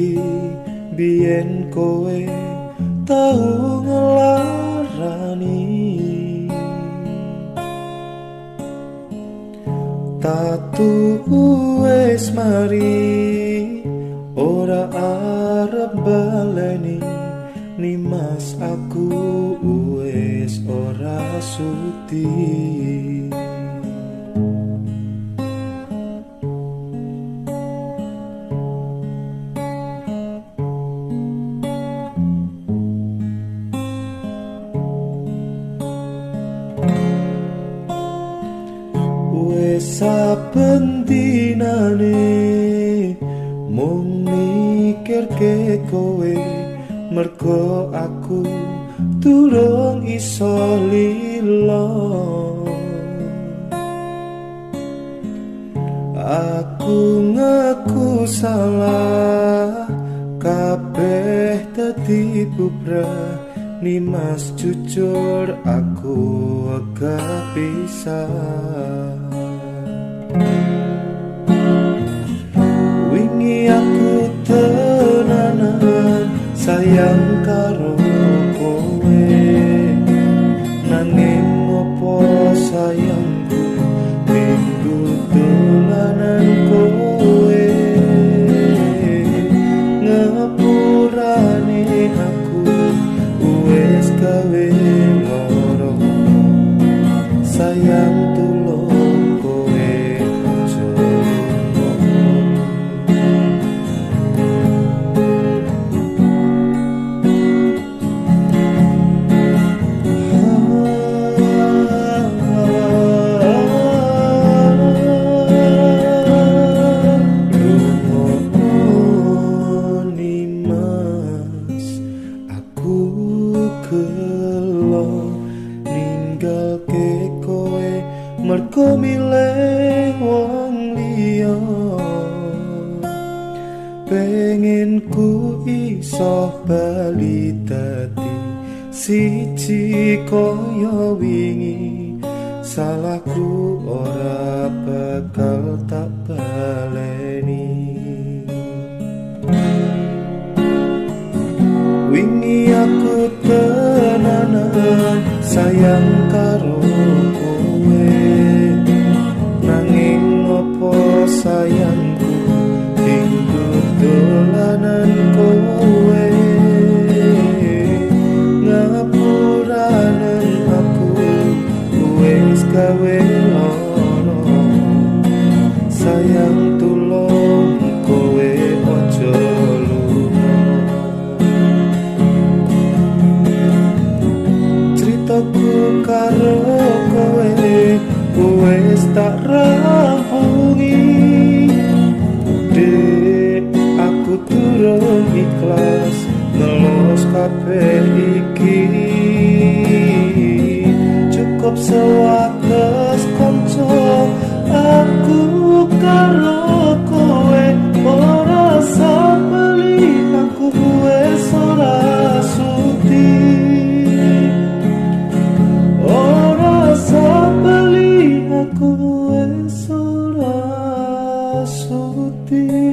iki biyen kowe tau ngelarani. Tatu wes mari ora arep baleni, Nimas aku wes ora sudi. Wes saben dinane mung mikirke kowe, mergo aku durung iso lilo. Aku ngaku salah, kabeh dadi bubrah. Nimas jujur aku agak pisah. Wingi aku tenanan sayang karo kowe, nanging opo sayangku minggu dolanan kowe. Ngapurane aku wes gawe loro, sayang tulung kowe aja Nimas, aku gelo ninggalke kowe mergo milih wong liya. Pengen ku iso bali dadi siji kaya wingi, salahku ora bakal tak baleni. Wingi aku tenanan sayang karo kowe, nanging opo sayangku tinggu dolanan kowe. Ngapuranen aku wes gawe loro, sayang tulung kowe aja lunga. Ceritaku karo kowe wes tak rampungi, dek aku durung ikhlas ngelos kabeh iki. Cukup sewates kanca aku karo kowe, ora sabeli aku wes ora sudi. Ora sabeli aku wes ora sudi.